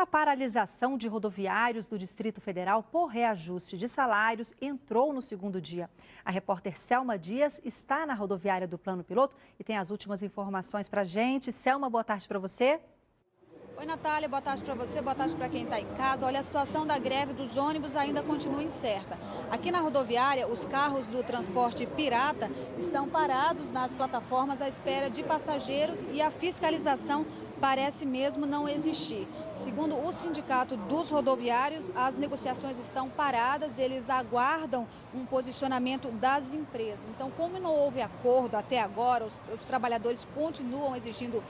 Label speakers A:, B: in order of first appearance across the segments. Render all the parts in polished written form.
A: A paralisação de rodoviários do Distrito Federal por reajuste de salários entrou no segundo dia. A repórter Selma Dias está na rodoviária do Plano Piloto e tem as últimas informações para a gente. Selma, boa tarde para você.
B: Oi, Natália, boa tarde para você, boa tarde para quem está em casa. Olha, a situação da greve dos ônibus ainda continua incerta. Aqui na rodoviária, os carros do transporte pirata estão parados nas plataformas à espera de passageiros e a fiscalização parece mesmo não existir. Segundo o sindicato dos rodoviários, as negociações estão paradas, eles aguardam um posicionamento das empresas. Então, como não houve acordo até agora, os trabalhadores continuam exigindo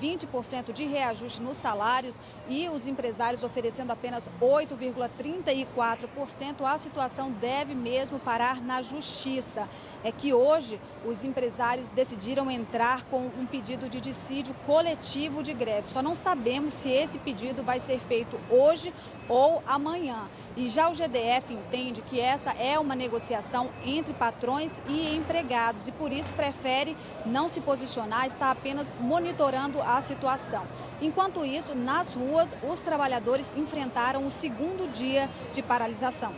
B: 20% de reajuste nos salários e os empresários oferecendo apenas 8,34%, a situação deve mesmo parar na justiça. É que hoje os empresários decidiram entrar com um pedido de dissídio coletivo de greve. Só não sabemos se esse pedido vai ser feito hoje ou amanhã. E já o GDF entende que essa é uma negociação entre patrões e empregados e por isso prefere não se posicionar, está apenas monitorando a situação. Enquanto isso, nas ruas, os trabalhadores enfrentaram o segundo dia de paralisação.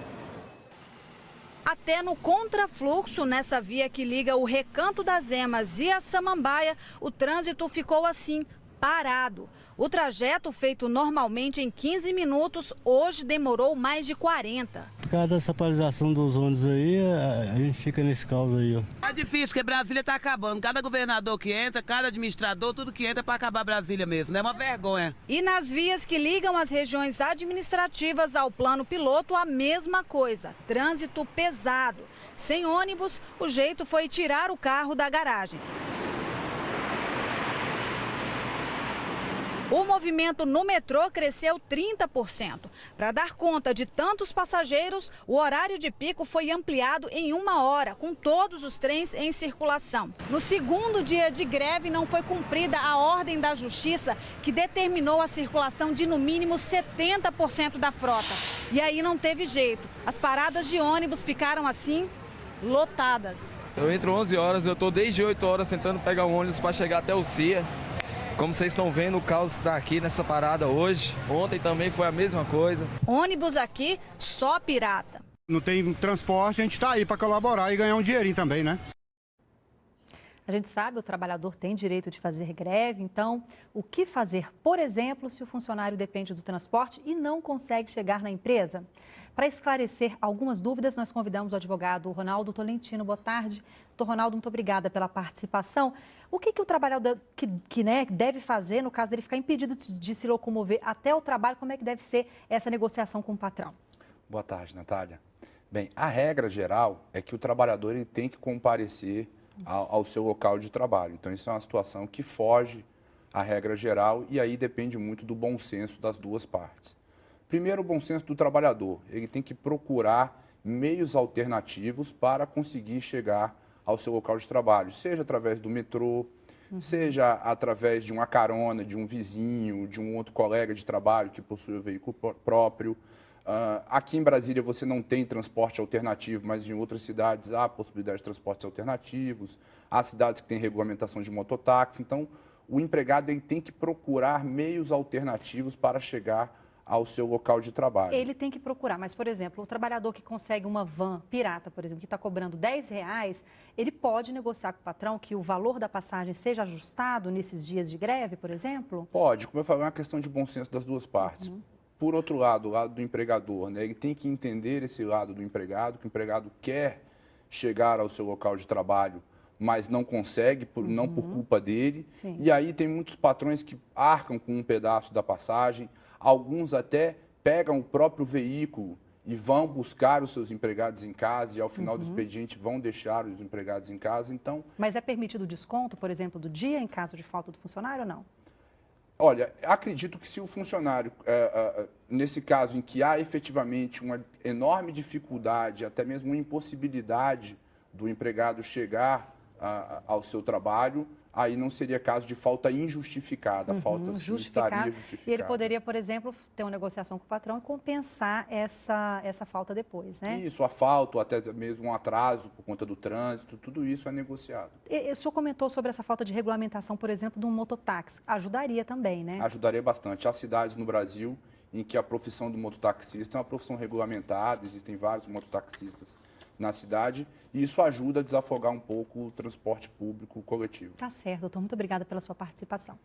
B: Até no contrafluxo, nessa via que liga o Recanto das Emas e a Samambaia, o trânsito ficou assim, parado. O trajeto feito normalmente em 15 minutos, hoje demorou mais de 40.
C: Por causa dessa paralisação dos ônibus aí, a gente fica nesse caos aí, ó.
D: É difícil, porque Brasília está acabando. Cada governador que entra, cada administrador, tudo que entra para acabar Brasília mesmo. É uma vergonha.
B: E nas vias que ligam as regiões administrativas ao Plano Piloto, a mesma coisa. Trânsito pesado. Sem ônibus, o jeito foi tirar o carro da garagem. O movimento no metrô cresceu 30%. Para dar conta de tantos passageiros, o horário de pico foi ampliado em 1 hora, com todos os trens em circulação. No segundo dia de greve, não foi cumprida a ordem da Justiça, que determinou a circulação de no mínimo 70% da frota. E aí não teve jeito. As paradas de ônibus ficaram assim, lotadas.
E: Eu entro 11 horas, eu estou desde 8 horas tentando pegar um ônibus para chegar até o CIA. Como vocês estão vendo, o caos está aqui nessa parada hoje. Ontem também foi a mesma coisa.
B: Ônibus aqui, só pirata.
F: Não tem transporte, a gente está aí para colaborar e ganhar um dinheirinho também, né?
A: A gente sabe, o trabalhador tem direito de fazer greve, então o que fazer, por exemplo, se o funcionário depende do transporte e não consegue chegar na empresa? Para esclarecer algumas dúvidas, nós convidamos o advogado Ronaldo Tolentino. Boa tarde. Doutor Ronaldo, muito obrigada pela participação. O que o trabalhador deve fazer no caso dele ficar impedido de se locomover até o trabalho? Como é que deve ser essa negociação com o patrão?
G: Boa tarde, Natália. Bem, a regra geral é que o trabalhador ele tem que comparecer ao seu local de trabalho. Então, isso é uma situação que foge à regra geral e aí depende muito do bom senso das duas partes. Primeiro, o bom senso do trabalhador. Ele tem que procurar meios alternativos para conseguir chegar ao seu local de trabalho, seja através do metrô, seja através de uma carona, de um vizinho, de um outro colega de trabalho que possui o veículo próprio. Aqui em Brasília você não tem transporte alternativo, mas em outras cidades há a possibilidade de transportes alternativos, há cidades que têm regulamentação de mototáxi. Então, o empregado ele tem que procurar meios alternativos para chegar ao seu local de trabalho.
A: Ele tem que procurar, mas, por exemplo, o trabalhador que consegue uma van pirata, por exemplo, que está cobrando R$10, ele pode negociar com o patrão que o valor da passagem seja ajustado nesses dias de greve, por exemplo?
G: Pode, como eu falei, é uma questão de bom senso das duas partes. Por outro lado, o lado do empregador, né, ele tem que entender esse lado do empregado, que o empregado quer chegar ao seu local de trabalho, mas não consegue, não por culpa dele.
A: Sim.
G: E aí tem muitos patrões que arcam com um pedaço da passagem, alguns até pegam o próprio veículo e vão buscar os seus empregados em casa e ao final do expediente vão deixar os empregados em casa. Então,
A: Mas é permitido desconto, por exemplo, do dia em caso de falta do funcionário ou não?
G: olha, acredito que se o funcionário, nesse caso em que há efetivamente uma enorme dificuldade, até mesmo uma impossibilidade do empregado chegar ao seu trabalho, aí não seria caso de falta injustificada. A falta sim, estaria justificada.
A: E ele poderia, por exemplo, ter uma negociação com o patrão e compensar essa falta depois, né?
G: Isso, a falta, ou até mesmo um atraso por conta do trânsito, tudo isso é negociado.
A: O senhor comentou sobre essa falta de regulamentação, por exemplo, de um mototáxi. Ajudaria também, né?
G: Ajudaria bastante. Há cidades no Brasil em que a profissão do mototaxista é uma profissão regulamentada, existem vários mototaxistas na cidade, e isso ajuda a desafogar um pouco o transporte público coletivo.
A: Tá certo, doutor. Muito obrigada pela sua participação.